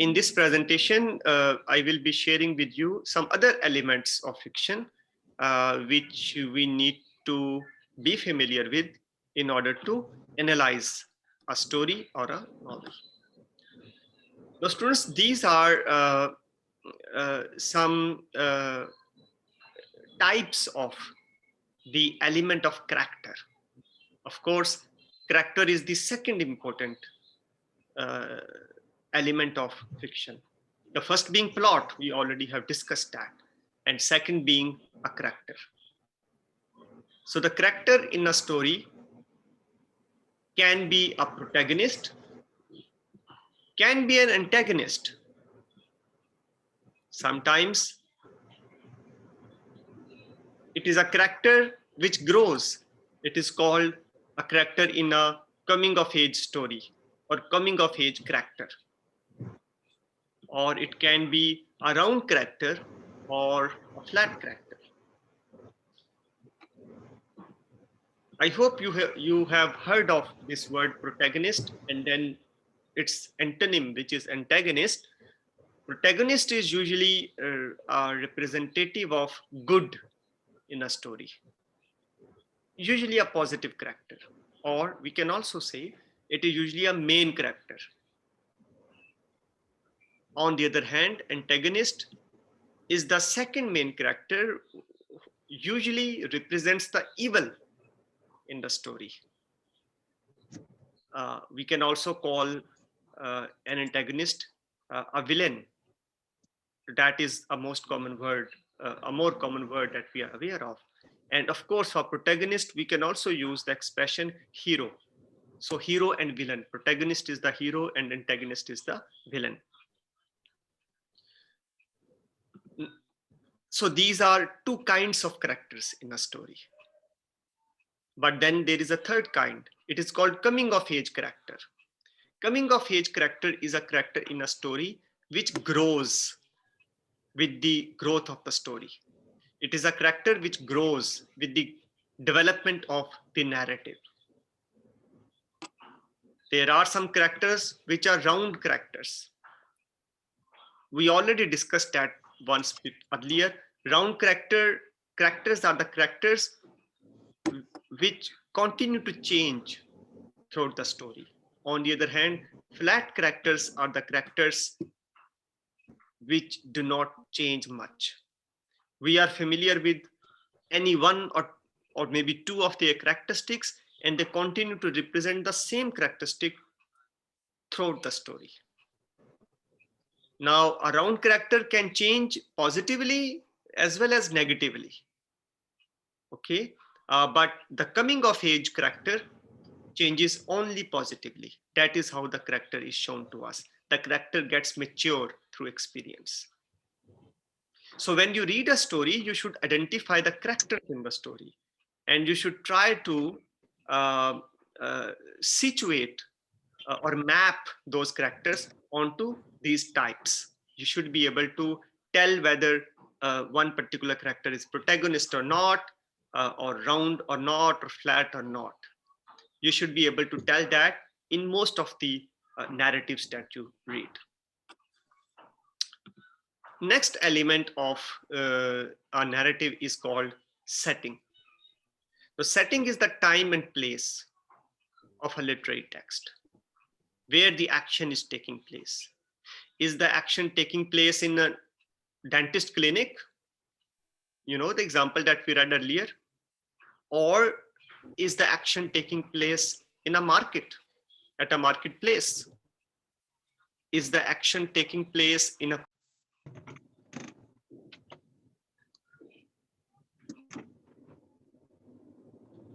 In this presentation, I will be sharing with you some other elements of fiction which we need to be familiar with in order to analyze a story or a novel. Now, students, these are some types of the element of character. Of course, character is the second important element of fiction. The first being plot, we already have discussed that, and second being a character. So the character in a story can be a protagonist, can be an antagonist. Sometimes it is a character which grows. It is called a character in a coming of age story or coming of age character. Or it can be a round character or a flat character. I hope you have heard of this word protagonist and then its antonym, which is antagonist. Protagonist is usually a representative of good in a story, usually a positive character, or we can also say it is usually a main character. On the other hand, antagonist is the second main character, usually represents the evil in the story. We can also call an antagonist a villain. That is a most common word, a more common word that we are aware of. And of course, for protagonist, we can also use the expression hero. So hero and villain, protagonist is the hero and antagonist is the villain. So these are two kinds of characters in a story. But then there is a third kind. It is called coming of age character. Coming of age character is a character in a story which grows with the growth of the story. It is a character which grows with the development of the narrative. There are some characters which are round characters. We already discussed that once earlier. Round characters are the characters which continue to change throughout the story. On the other hand, flat characters are the characters which do not change much. We are familiar with any one or maybe two of their characteristics, and they continue to represent the same characteristic throughout the story. Now, a round character can change positively as well as negatively. Okay, but the coming of age character changes only positively. That is how the character is shown to us. The character gets matured through experience. So when you read a story, you should identify the characters in the story, and you should try to situate or map those characters onto these types. You should be able to tell whether one particular character is protagonist or not, or round or not, or flat or not. You should be able to tell that in most of the narratives that you read. Next element of a narrative is called setting. The setting is the time and place of a literary text where the action is taking place. Is the action taking place in a dentist clinic? You know, the example that we read earlier. Or is the action taking place in a market, at a marketplace? Is the action taking place in a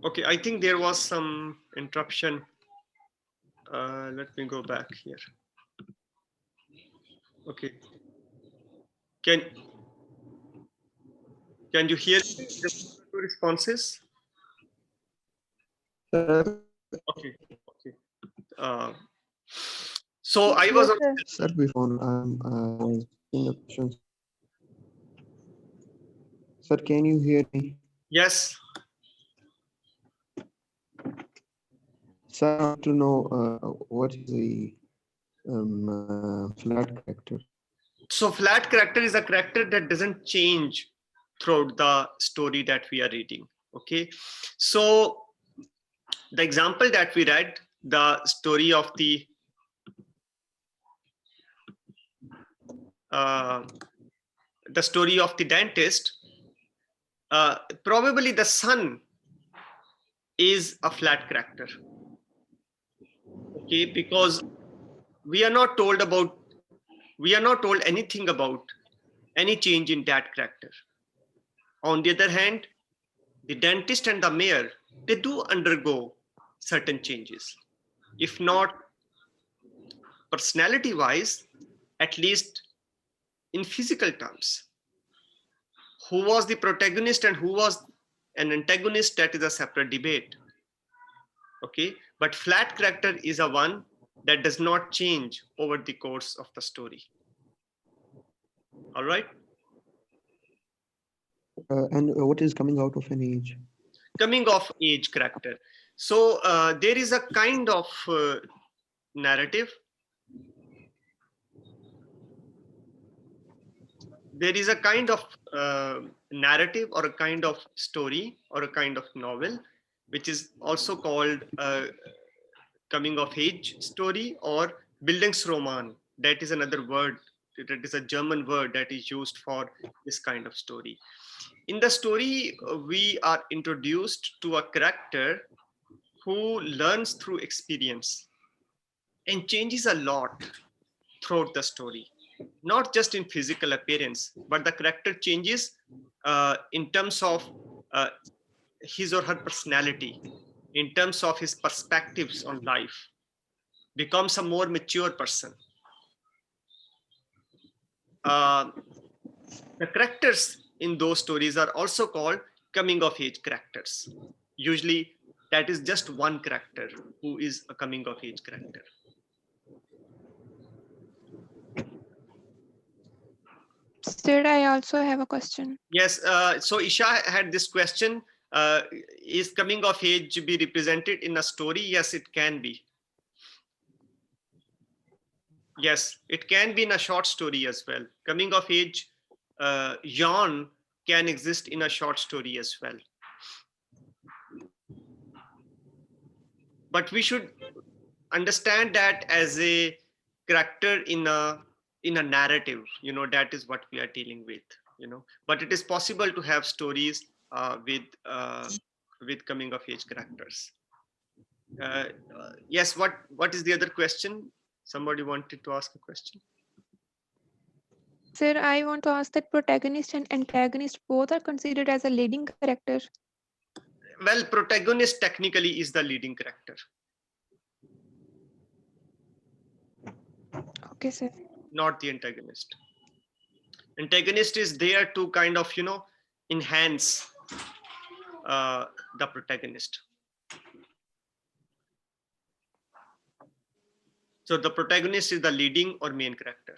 Okay, I think there was some interruption. Let me go back here. Okay. Can you hear the responses? Okay. Okay. So I was. Sir, before I'm asking the questions. Sir, can you hear me? Yes. Sir, I want to know what is the flat character. So flat character is a character that doesn't change throughout the story that we are reading. Okay, so the example that we read, the story of uh, the dentist, probably the son is a flat character. Okay, because we are not told anything about any change in that character. On the other hand, the dentist and the mayor, they do undergo certain changes, if not personality wise, at least in physical terms. Who was the protagonist and who was an antagonist, that is a separate debate. Okay, but flat character is a one that does not change over the course of the story. All right. And what is coming out of an age? Coming of age character. So there is a kind of narrative. There is a kind of narrative or a kind of story or a kind of novel, which is also called coming of age story or Bildungsroman. That is another word. That is a German word that is used for this kind of story. In the story, we are introduced to a character who learns through experience and changes a lot throughout the story, not just in physical appearance, but the character changes in terms of his or her personality, in terms of his perspectives on life, becomes a more mature person. The characters in those stories are also called coming of age characters. Usually that is just one character who is a coming of age character. Sir, I also have a question. Yes, so Isha had this question, is coming of age be represented in a story? Yes, it can be. Yes, it can be in a short story as well. Coming of age yarn can exist in a short story as well. But we should understand that as a character in a narrative, you know, that is what we are dealing with, you know. But it is possible to have stories with coming of age characters. Yes, what is the other question? Somebody wanted to ask a question. Sir, I want to ask that protagonist and antagonist both are considered as a leading character. Well, protagonist technically is the leading character. Okay, sir. Not the antagonist. Antagonist is there to kind of, you know, enhance the protagonist. So the protagonist is the leading or main character.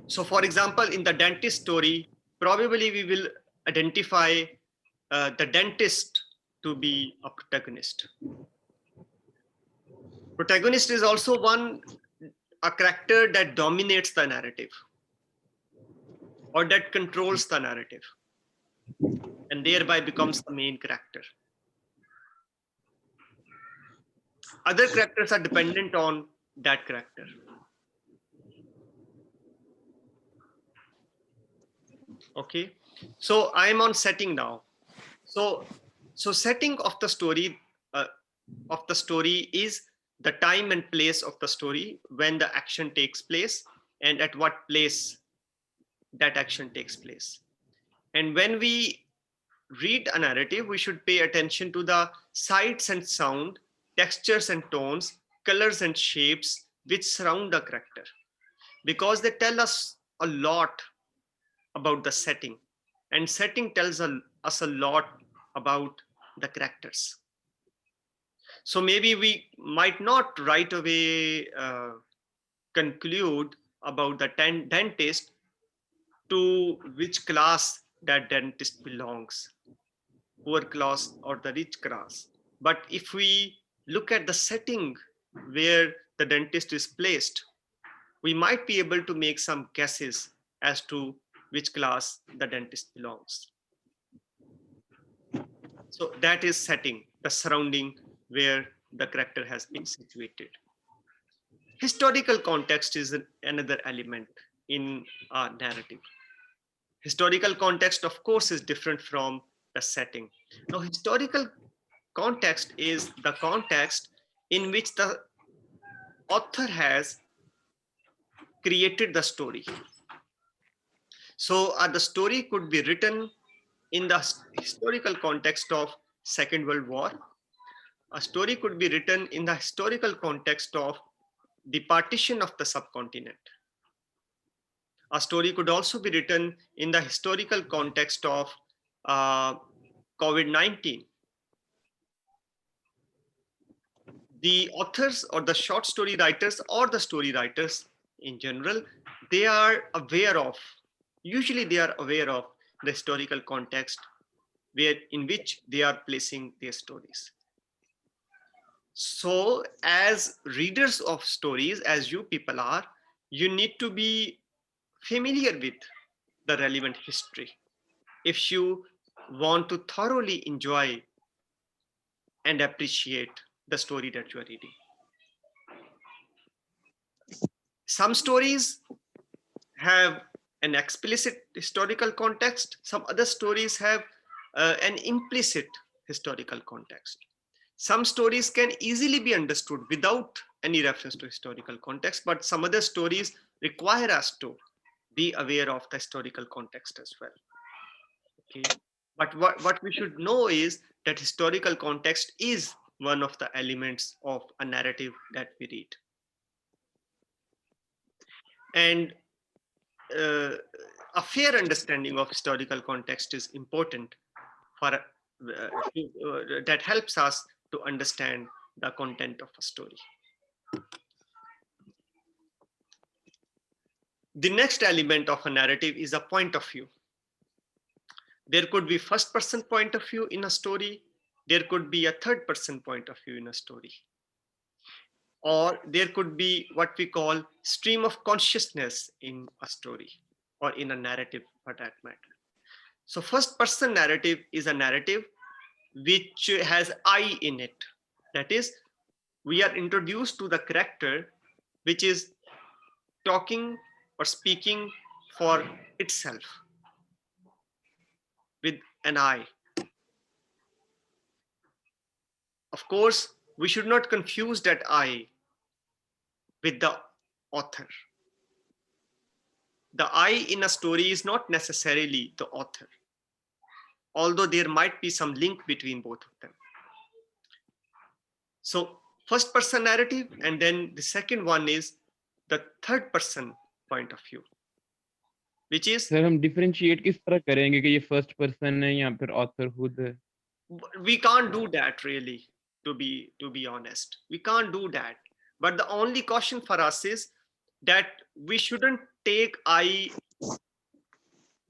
So for example, in the dentist story, probably we will identify the dentist to be a protagonist. Protagonist is also a character that dominates the narrative or that controls the narrative and thereby becomes the main character. Other characters are dependent on that character. Okay, so I'm on setting now. So setting of the story is the time and place of the story when the action takes place and at what place that action takes place. And when we read a narrative, we should pay attention to the sights and sound, textures and tones, colors and shapes which surround the character, because they tell us a lot about the setting, and setting tells us a lot about the characters. So maybe we might not right away conclude about the dentist to which class that dentist belongs, poor class or the rich class. But if we look at the setting where the dentist is placed, we might be able to make some guesses as to which class the dentist belongs. So that is setting, the surrounding where the character has been situated. Historical context is another element in a narrative. Historical context, of course, is different from the setting. Now, historical context is the context in which the author has created the story. So the story could be written in the historical context of Second World War. A story could be written in the historical context of the partition of the subcontinent. A story could also be written in the historical context of COVID-19. The authors or the short story writers or the story writers in general, they are aware of, usually they are aware of the historical context in which they are placing their stories. So as readers of stories, as you people are, you need to be familiar with the relevant history if you want to thoroughly enjoy and appreciate the story that you are reading. Some stories have an explicit historical context. Some other stories have an implicit historical context. Some stories can easily be understood without any reference to historical context, but some other stories require us to be aware of the historical context as well. Okay. But what we should know is that historical context is one of the elements of a narrative that we read. And a fair understanding of historical context is important for that helps us to understand the content of a story. The next element of a narrative is a point of view. There could be first person point of view in a story. There could be a third person point of view in a story. Or there could be what we call stream of consciousness in a story or in a narrative for that matter. So first person narrative is a narrative which has I in it. That is, we are introduced to the character which is talking or speaking for itself with an I. Of course, we should not confuse that I with the author. The I in a story is not necessarily the author, although there might be some link between both of them. So first person narrative, and then the second one is the third person point of view, which is sir हम differentiate किस तरह करेंगे कि ये first person है या फिर authorhood है? We can't do that really, to be honest. We can't do that. But the only caution for us is that we shouldn't take I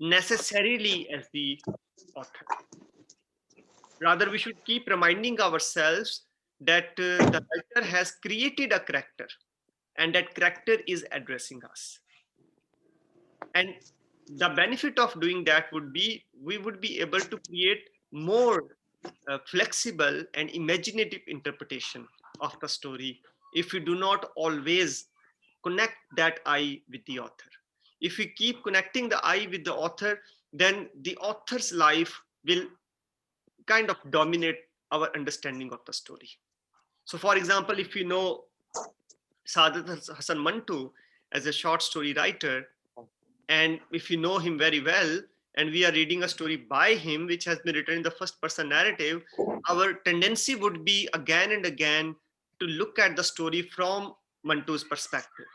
necessarily as the author. Rather, we should keep reminding ourselves that the writer has created a character and that character is addressing us. And the benefit of doing that would be, we would be able to create more flexible and imaginative interpretation of the story if we do not always connect that I with the author. If we keep connecting the I with the author, then the author's life will kind of dominate our understanding of the story. So for example, if you know Saadat Hasan Mantu as a short story writer, and if you know him very well, and we are reading a story by him, which has been written in the first person narrative, our tendency would be again and again to look at the story from Mantu's perspective,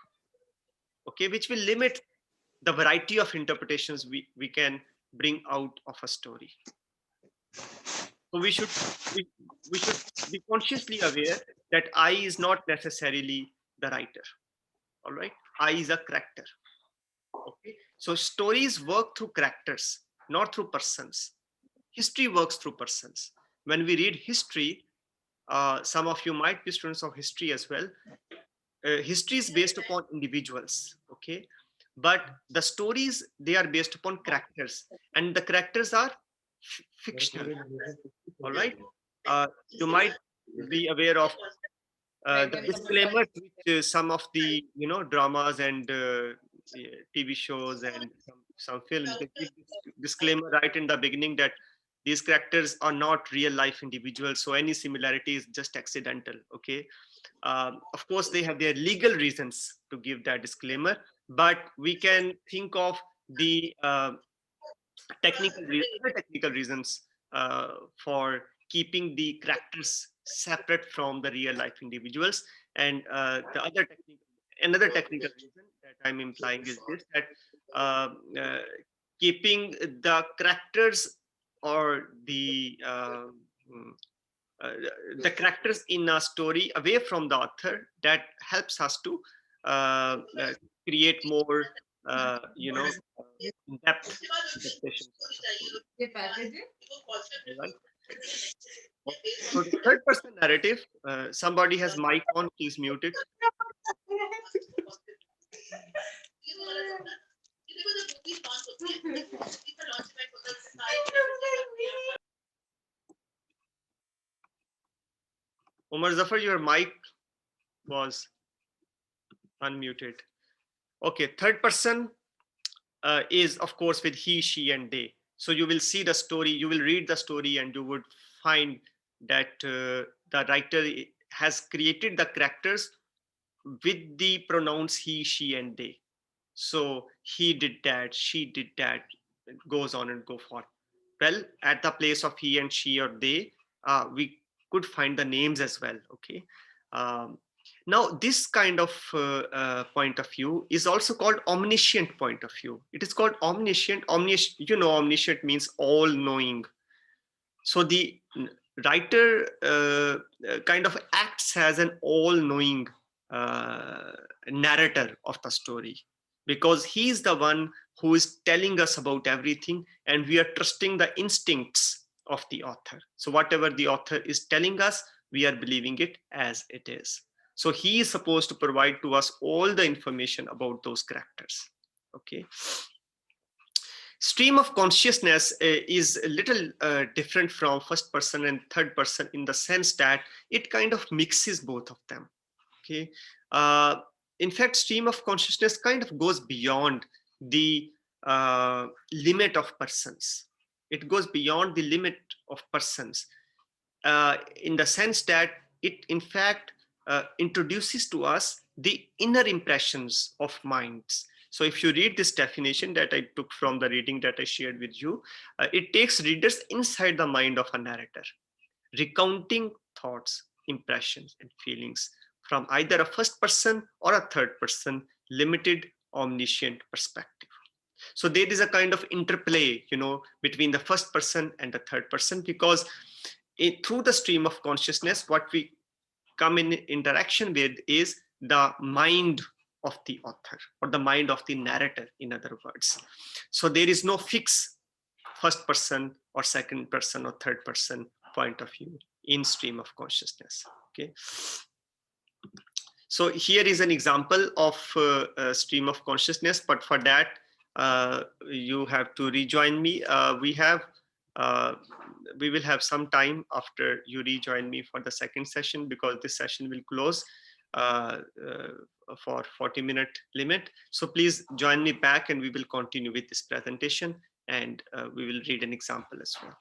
okay, which will limit the variety of interpretations we can bring out of a story. So we should be consciously aware that I is not necessarily the writer. All right, I is a character. Okay, so stories work through characters, not through persons. History works through persons. When we read history, some of you might be students of history as well. History is based upon individuals, okay, but the stories, they are based upon characters, and the characters are fictional. All right. You might be aware of the disclaimers which some of the dramas and TV shows and some films, they give this disclaimer right in the beginning that these characters are not real life individuals, so any similarity is just accidental. Okay. Of course, they have their legal reasons to give that disclaimer, but we can think of the technical reasons for keeping the characters separate from the real life individuals. And another technical reason that I'm implying is this, that keeping the characters or the characters in a story away from the author, that helps us to create more depth interpretations. Right? So the third person narrative, somebody has mic on, please mute it. Omar Zafar, your mic was unmuted. Okay, third person is of course with he, she, and they. So you will see the story, you will read the story, and you would find that the writer has created the characters with the pronouns he, she, and they. So he did that, she did that, it goes on and go forth. Well, at the place of he and she or they, we could find the names as well. Okay. Now, this kind of point of view is also called omniscient point of view. It is called omniscient. Omniscient means all-knowing. So the writer kind of acts as an all-knowing narrator of the story, because he is the one who is telling us about everything, and we are trusting the instincts of the author. So whatever the author is telling us, we are believing it as it is. So he is supposed to provide to us all the information about those characters. Okay. Stream of consciousness is a little different from first person and third person in the sense that it kind of mixes both of them. Okay. In fact, stream of consciousness kind of goes beyond the limit of persons. It goes beyond the limit of persons in the sense that it, in fact, introduces to us the inner impressions of minds. So if you read this definition that I took from the reading that I shared with you, it takes readers inside the mind of a narrator, recounting thoughts, impressions, and feelings from either a first person or a third person, limited, omniscient perspective. So there is a kind of interplay, between the first person and the third person, because through the stream of consciousness, what we come in interaction with is the mind of the author, or the mind of the narrator, in other words. So there is no fixed first person or second person or third person point of view in stream of consciousness. Okay. So here is an example of a stream of consciousness, but for that you have to rejoin me. We will have some time after you rejoin me for the second session, because this session will close for 40-minute limit. So please join me back, and we will continue with this presentation, and we will read an example as well.